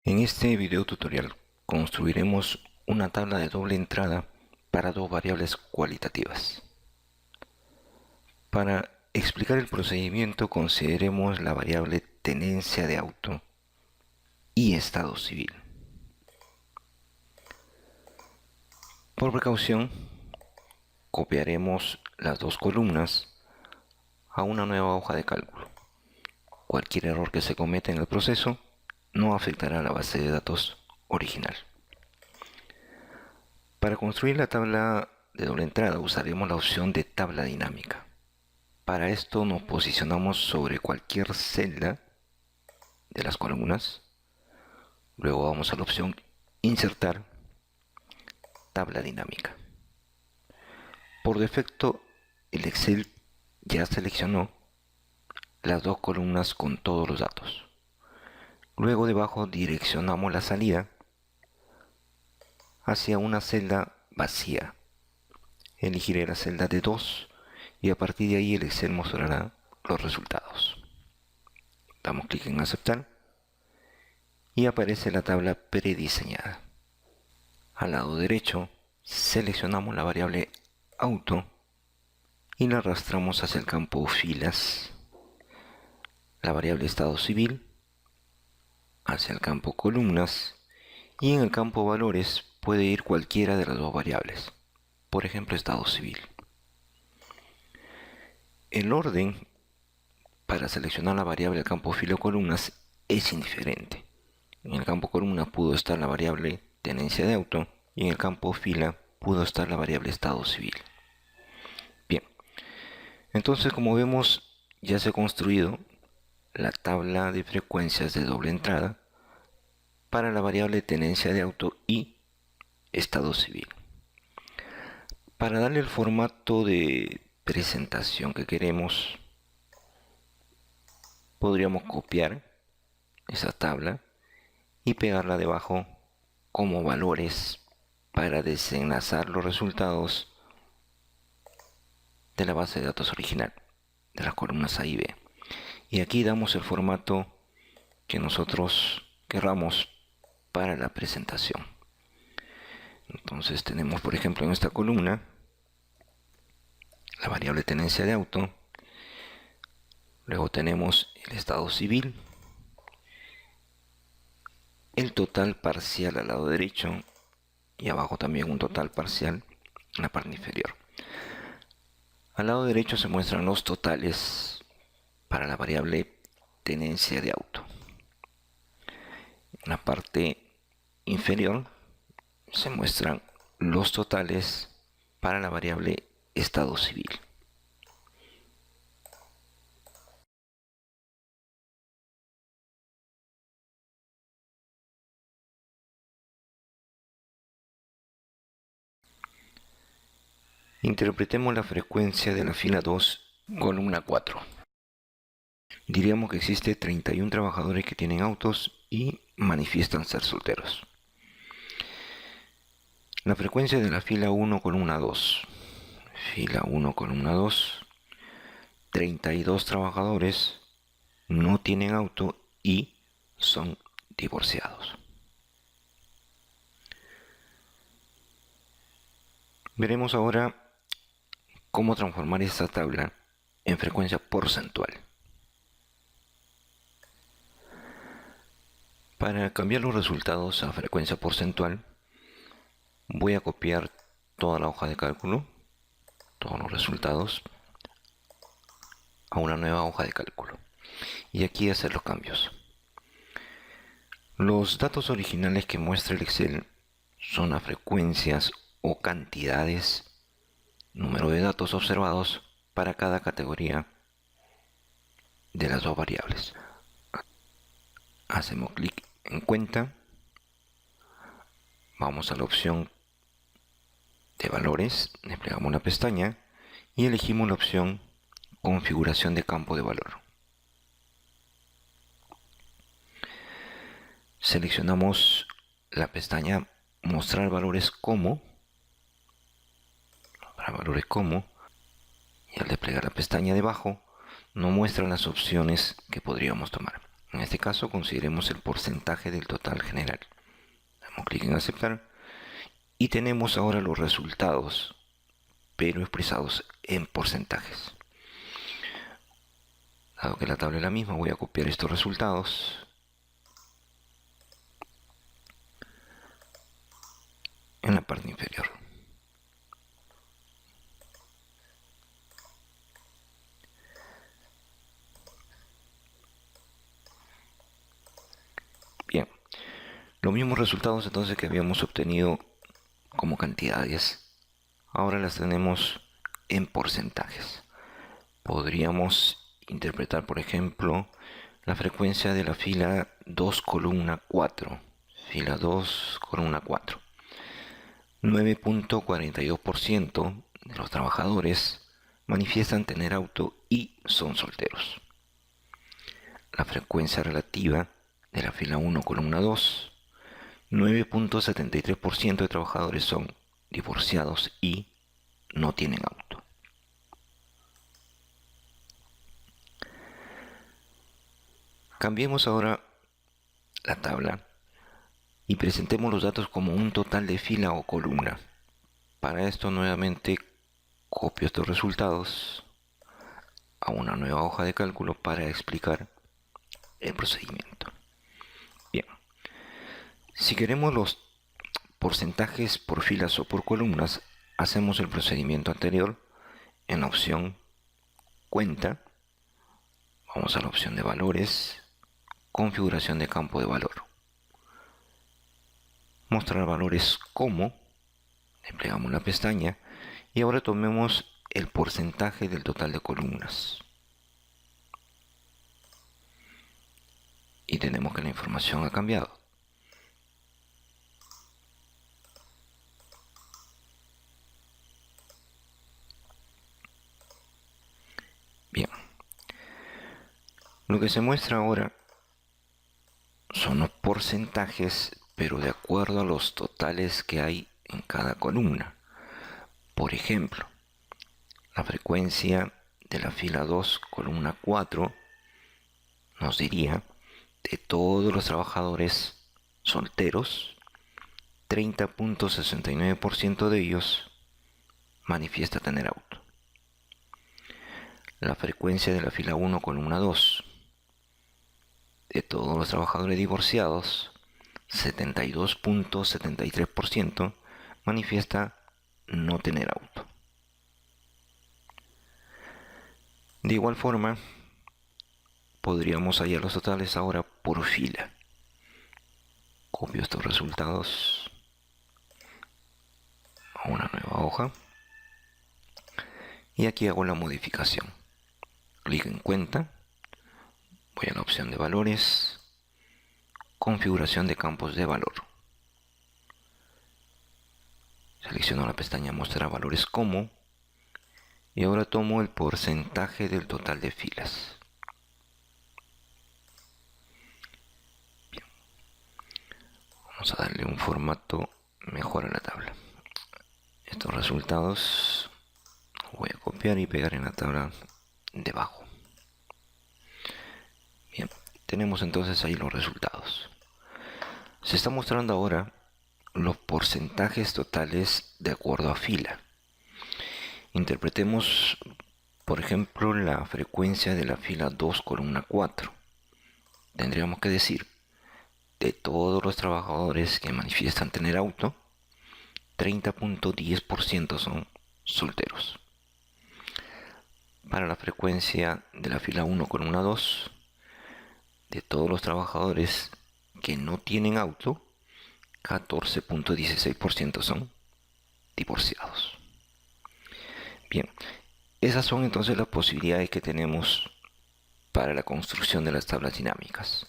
En este video tutorial construiremos una tabla de doble entrada para dos variables cualitativas. Para explicar el procedimiento consideremos la variable tenencia de auto y estado civil. Por precaución, copiaremos las dos columnas a una nueva hoja de cálculo. Cualquier error que se cometa en el proceso no afectará a la base de datos original. Para construir la tabla de doble entrada usaremos la opción de tabla dinámica. Para esto nos posicionamos sobre cualquier celda de las columnas. Luego vamos a la opción insertar tabla dinámica. Por defecto el Excel ya seleccionó las dos columnas con todos los datos. Luego debajo direccionamos la salida hacia una celda vacía. Elegiré la celda de 2 y a partir de ahí el Excel mostrará los resultados. Damos clic en aceptar y aparece la tabla prediseñada. Al lado derecho seleccionamos la variable auto y la arrastramos hacia el campo filas, la variable estado civil hacia el campo columnas y en el campo valores puede ir cualquiera de las dos variables, por ejemplo estado civil. El orden para seleccionar la variable del campo fila o columnas es indiferente. En el campo columna pudo estar la variable tenencia de auto y en el campo fila pudo estar la variable estado civil. Bien, entonces como vemos ya se ha construido la tabla de frecuencias de doble entrada para la variable tenencia de auto y estado civil. Para darle el formato de presentación que queremos, podríamos copiar esa tabla y pegarla debajo como valores para desenlazar los resultados de la base de datos original, de las columnas A y B. Y aquí damos el formato que nosotros querramos para la presentación. Entonces tenemos, por ejemplo, en esta columna la variable tenencia de auto, luego tenemos el estado civil, el total parcial al lado derecho y abajo también un total parcial en la parte inferior. Al lado derecho se muestran los totales para la variable tenencia de auto. En la parte inferior se muestran los totales para la variable estado civil. Interpretemos la frecuencia de la fila 2, columna 4. Diríamos que existe 31 trabajadores que tienen autos y manifiestan ser solteros. La frecuencia de la fila 1, columna 2. Fila 1, columna 2. 32 trabajadores no tienen auto y son divorciados. Veremos ahora cómo transformar esta tabla en frecuencia porcentual. Para cambiar los resultados a frecuencia porcentual, voy a copiar toda la hoja de cálculo, todos los resultados, a una nueva hoja de cálculo. Y aquí hacer los cambios. Los datos originales que muestra el Excel son las frecuencias o cantidades, número de datos observados para cada categoría de las dos variables. Hacemos clic en cuenta, vamos a la opción de valores, desplegamos la pestaña y elegimos la opción configuración de campo de valor. Seleccionamos la pestaña mostrar valores como, y al desplegar la pestaña debajo nos muestra las opciones que podríamos tomar. En este caso consideremos el porcentaje del total general. Damos clic en aceptar y tenemos ahora los resultados, pero expresados en porcentajes. Dado que la tabla es la misma, voy a copiar estos resultados en la parte inferior. Bien, los mismos resultados entonces que habíamos obtenido como cantidades, ahora las tenemos en porcentajes. Podríamos interpretar, por ejemplo, la frecuencia de la fila 2, columna 4. Fila 2, columna 4. 9.42% de los trabajadores manifiestan tener auto y son solteros. La frecuencia relativa de la fila 1, columna 2. 9.73% de trabajadores son divorciados y no tienen auto. Cambiemos ahora la tabla y presentemos los datos como un total de fila o columna. Para esto nuevamente copio estos resultados a una nueva hoja de cálculo para explicar el procedimiento. Bien, si queremos los porcentajes por filas o por columnas, hacemos el procedimiento anterior en la opción cuenta. Vamos a la opción de valores, configuración de campo de valor. Mostrar valores como, desplegamos la pestaña y ahora tomemos el porcentaje del total de columnas. Y tenemos que la información ha cambiado. Bien. Lo que se muestra ahora son los porcentajes, pero de acuerdo a los totales que hay en cada columna. Por ejemplo, la frecuencia de la fila 2, columna 4, nos diría de todos los trabajadores solteros, 30.69% de ellos manifiesta tener auto. La frecuencia de la fila 1, columna 2, de todos los trabajadores divorciados, 72.73% manifiesta no tener auto. De igual forma, podríamos hallar los totales ahora por fila. Copio estos resultados a una nueva hoja y aquí hago la modificación. Clic en cuenta, voy a la opción de valores, configuración de campos de valor. Selecciono la pestaña mostrar valores como y ahora tomo el porcentaje del total de filas. Bien. Vamos a darle un formato mejor a la tabla. Estos resultados voy a copiar y pegar en la tabla debajo. Bien, tenemos entonces ahí los resultados. Se está mostrando ahora los porcentajes totales de acuerdo a fila. Interpretemos, por ejemplo, la frecuencia de la fila 2, columna 4. Tendríamos que decir, de todos los trabajadores que manifiestan tener auto, 30.10% son solteros. Para la frecuencia de la fila 1, columna 2, de todos los trabajadores que no tienen auto, 14.16% son divorciados. Bien, esas son entonces las posibilidades que tenemos para la construcción de las tablas dinámicas.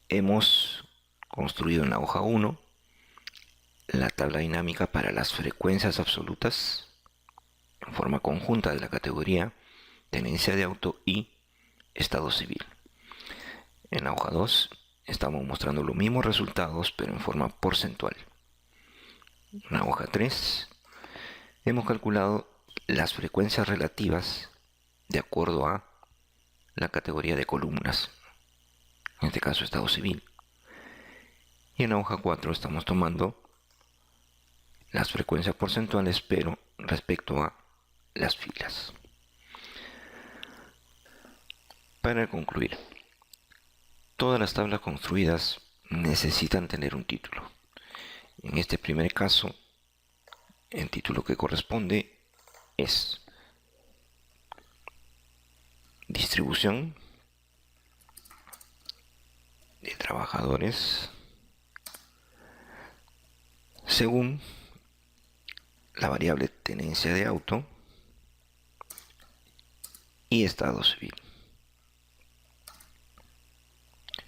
Hemos construido en la hoja 1 la tabla dinámica para las frecuencias absolutas en forma conjunta de la categoría tenencia de auto y estado civil. En la hoja 2 estamos mostrando los mismos resultados pero en forma porcentual. En la hoja 3 hemos calculado las frecuencias relativas de acuerdo a la categoría de columnas. en este caso estado civil. Y en la hoja 4 estamos tomando las frecuencias porcentuales, pero respecto a las filas. Para concluir, todas las tablas construidas necesitan tener un título. En este primer caso, el título que corresponde es distribución de trabajadores según la variable tenencia de auto y estado civil.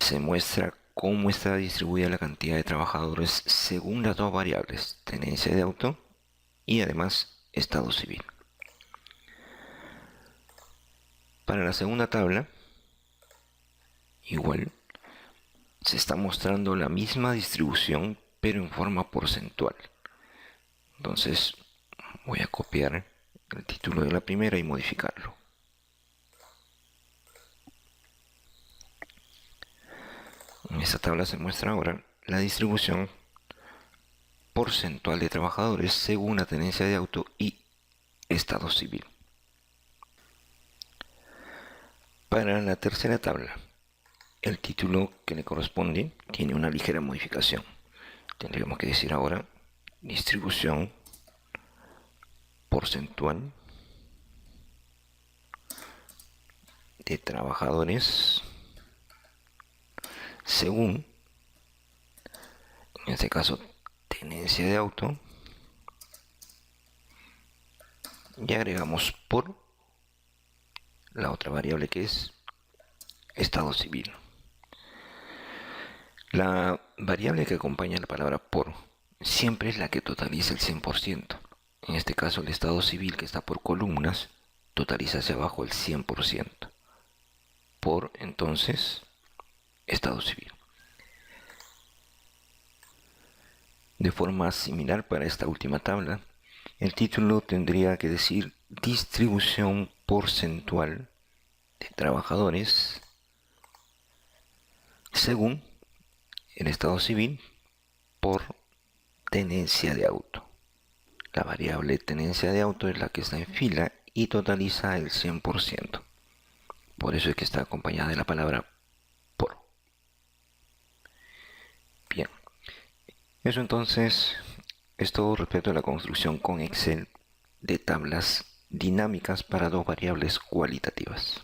Se muestra cómo está distribuida la cantidad de trabajadores según las dos variables, tenencia de auto y además estado civil. Para la segunda tabla, igual, se está mostrando la misma distribución pero en forma porcentual. Entonces voy a copiar el título de la primera y modificarlo. En esta tabla se muestra ahora la distribución porcentual de trabajadores según la tenencia de auto y estado civil. Para la tercera tabla, el título que le corresponde tiene una ligera modificación. Tendríamos que decir ahora distribución porcentual de trabajadores según, en este caso, tenencia de auto, y agregamos por la otra variable que es estado civil. La variable que acompaña la palabra por siempre es la que totaliza el 100%. En este caso, el estado civil, que está por columnas, totaliza hacia abajo el 100%. Por, entonces, estado civil. De forma similar para esta última tabla, el título tendría que decir distribución porcentual de trabajadores según el estado civil por tenencia de auto. La variable tenencia de auto es la que está en fila y totaliza el 100%. Por eso es que está acompañada de la palabra por. Bien, eso entonces es todo respecto a la construcción con Excel de tablas dinámicas para dos variables cualitativas.